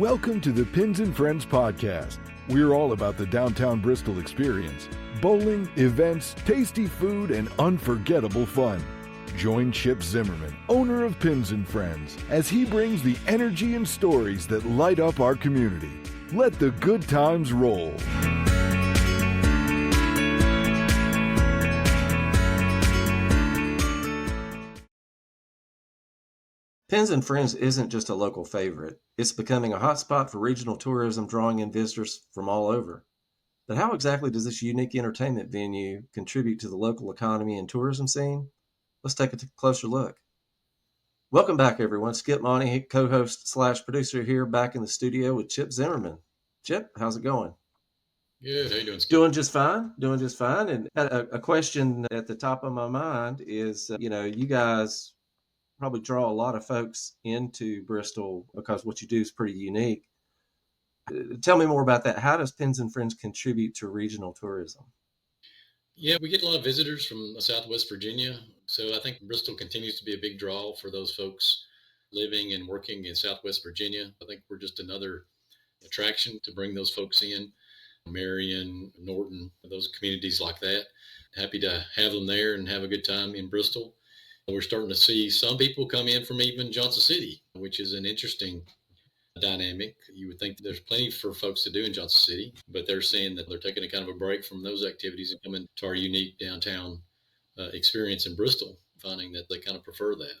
Welcome to the Pins and Friends podcast. We're all about the downtown Bristol experience. Bowling, events, tasty food, and unforgettable fun. Join Chip Zimmerman, owner of Pins and Friends, as he brings the energy and stories that light up our community. Let the good times roll. Pins and Friends isn't just a local favorite. It's becoming a hotspot for regional tourism, drawing in visitors from all over. But how exactly does this unique entertainment venue contribute to the local economy and tourism scene? Let's take a closer look. Welcome back, everyone. Skip Monty, co-host / producer here, back in the studio with Chip Zimmerman. Chip, how's it going? Good. How you doing, Skip? Doing just fine. And a question at the top of my mind is, you guys probably draw a lot of folks into Bristol because what you do is pretty unique. Tell me more about that. How does Pins and Friends contribute to regional tourism? Yeah, we get a lot of visitors from Southwest Virginia. So I think Bristol continues to be a big draw for those folks living and working in Southwest Virginia. I think we're just another attraction to bring those folks in. Marion, Norton, those communities like that. Happy to have them there and have a good time in Bristol. We're starting to see some people come in from even Johnson City, which is an interesting dynamic. You would think there's plenty for folks to do in Johnson City, but they're saying that they're taking a kind of a break from those activities and coming to our unique downtown experience in Bristol, finding that they kind of prefer that.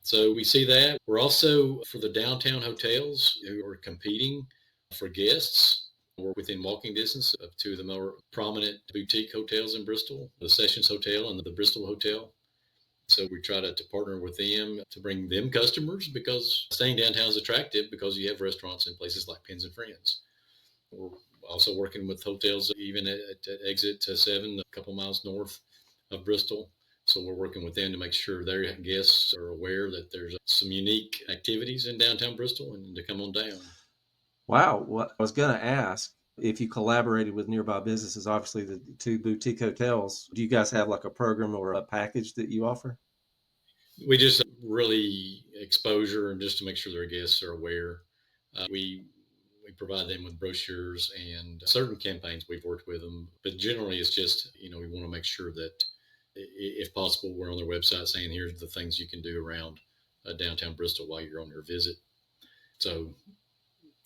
So we see that. We're also, for the downtown hotels who are competing for guests, we're within walking distance of two of the more prominent boutique hotels in Bristol, the Sessions Hotel and the Bristol Hotel. So we try to partner with them to bring them customers, because staying downtown is attractive because you have restaurants in places like Pins and Friends. We're also working with hotels even at exit 7, a couple miles north of Bristol. So we're working with them to make sure their guests are aware that there's some unique activities in downtown Bristol and to come on down. Wow. Well, I was going to ask if you collaborated with nearby businesses, obviously the two boutique hotels. Do you guys have like a program or a package that you offer? We just really exposure and just to make sure their guests are aware. We provide them with brochures and certain campaigns we've worked with them, but generally it's just, we want to make sure that if possible, we're on their website saying, here's the things you can do around downtown Bristol while you're on your visit. So,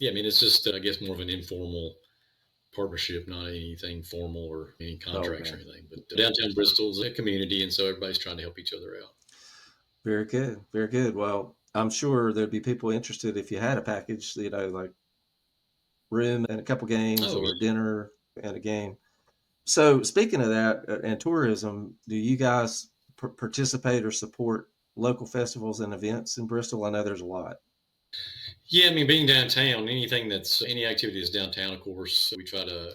yeah, it's just, I guess, more of an informal partnership, not anything formal or any contracts or anything. But downtown Bristol's a community, and so everybody's trying to help each other out. Very good. Very good. Well, I'm sure there'd be people interested if you had a package, like room and a couple games or dinner and a game. So speaking of that and tourism, do you guys participate or support local festivals and events in Bristol? I know there's a lot. Yeah, being downtown, any activity that's downtown, of course, we try to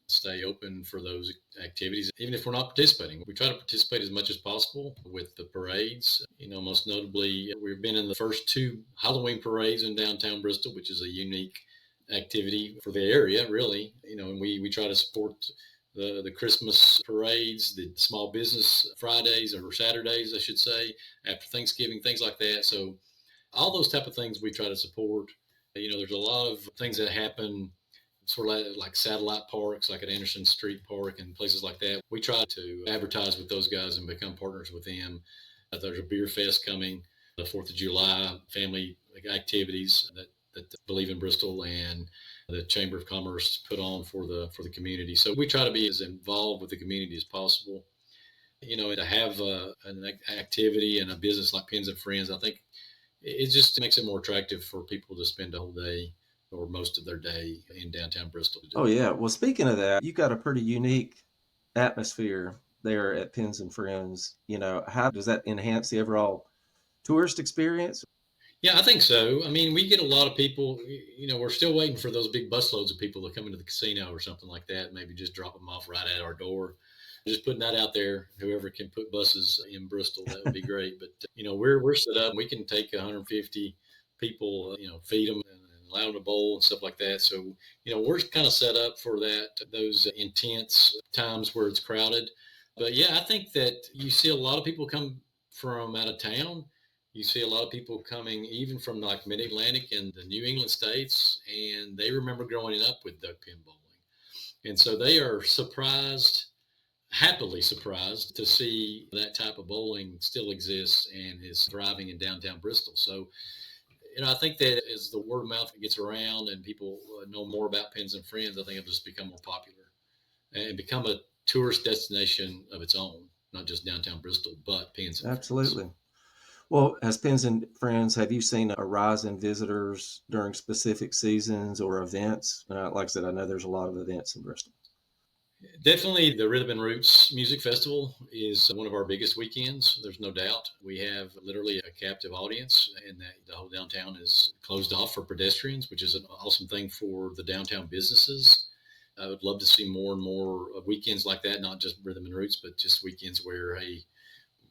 stay open for those activities. Even if we're not participating, we try to participate as much as possible with the parades. Most notably, we've been in the first 2 Halloween parades in downtown Bristol, which is a unique activity for the area, really. And we try to support the Christmas parades, the small business Fridays or Saturdays, I should say, after Thanksgiving, things like that. So all those type of things we try to support. There's a lot of things that happen sort of like satellite parks, like at Anderson Street Park and places like that. We try to advertise with those guys and become partners with them. There's a beer fest coming, the 4th of July, family activities that Believe in Bristol and the Chamber of Commerce put on for the community. So we try to be as involved with the community as possible. To have an activity and a business like Pins and Friends, I think it just makes it more attractive for people to spend a whole day or most of their day in downtown Bristol. Oh, yeah. Well, speaking of that, you've got a pretty unique atmosphere there at Pins and Friends. How does that enhance the overall tourist experience? Yeah, I think so. We get a lot of people, we're still waiting for those big busloads of people to come into the casino or something like that, maybe just drop them off right at our door. Just putting that out there, whoever can put buses in Bristol, that would be great. But, we're set up. We can take 150 people, feed them and allow them to bowl and stuff like that. So, we're kind of set up for those intense times where it's crowded. But yeah, I think that you see a lot of people come from out of town You see a lot of people coming even from like mid-Atlantic and the New England states, and they remember growing up with duckpin bowling. And so they are surprised, happily surprised to see that type of bowling still exists and is thriving in downtown Bristol. So, I think that as the word of mouth gets around and people know more about Pins and Friends, I think it'll just become more popular and become a tourist destination of its own, not just downtown Bristol, but Pins and Friends. Absolutely. Well, as Pins and Friends, have you seen a rise in visitors during specific seasons or events? Like I said, I know there's a lot of events in Bristol. Definitely the Rhythm and Roots Music Festival is one of our biggest weekends. There's no doubt. We have literally a captive audience, and that the whole downtown is closed off for pedestrians, which is an awesome thing for the downtown businesses. I would love to see more and more weekends like that, not just Rhythm and Roots, but just weekends where, hey,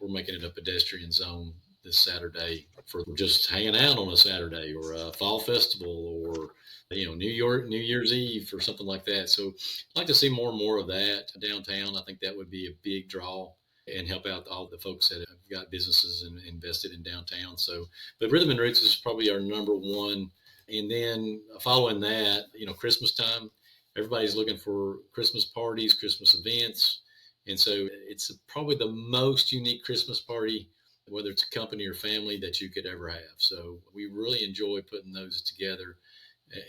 we're making it a pedestrian zone this Saturday for just hanging out on a Saturday, or a fall festival, or New Year's Eve or something like that. So I'd like to see more and more of that downtown. I think that would be a big draw and help out all the folks that have got businesses and invested in downtown. So, but Rhythm and Roots is probably our number one. And then following that, Christmas time, everybody's looking for Christmas parties, Christmas events. And so it's probably the most unique Christmas party, whether it's a company or family, that you could ever have. So we really enjoy putting those together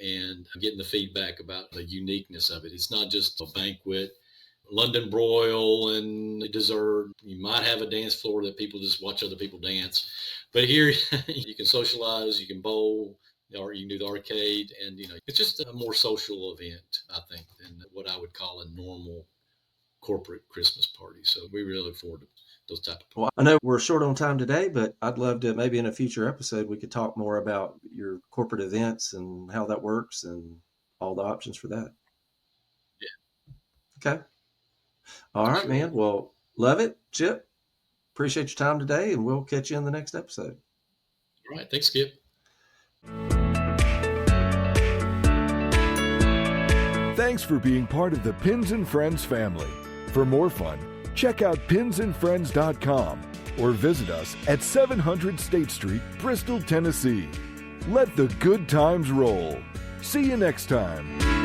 and getting the feedback about the uniqueness of it. It's not just a banquet, London broil and dessert. You might have a dance floor that people just watch other people dance. But here you can socialize, you can bowl, or you can do the arcade. And, it's just a more social event, I think, than what I would call a normal corporate Christmas party. So we really look forward to those type of. Well, I know we're short on time today, but I'd love to, maybe in a future episode, we could talk more about your corporate events and how that works and all the options for that. Yeah. Okay. All right, man. Well, love it, Chip. Appreciate your time today, and we'll catch you in the next episode. All right. Thanks, Skip. Thanks for being part of the Pins and Friends family. For more fun, check out pinsandfriends.com or visit us at 700 State Street, Bristol, Tennessee. Let the good times roll. See you next time.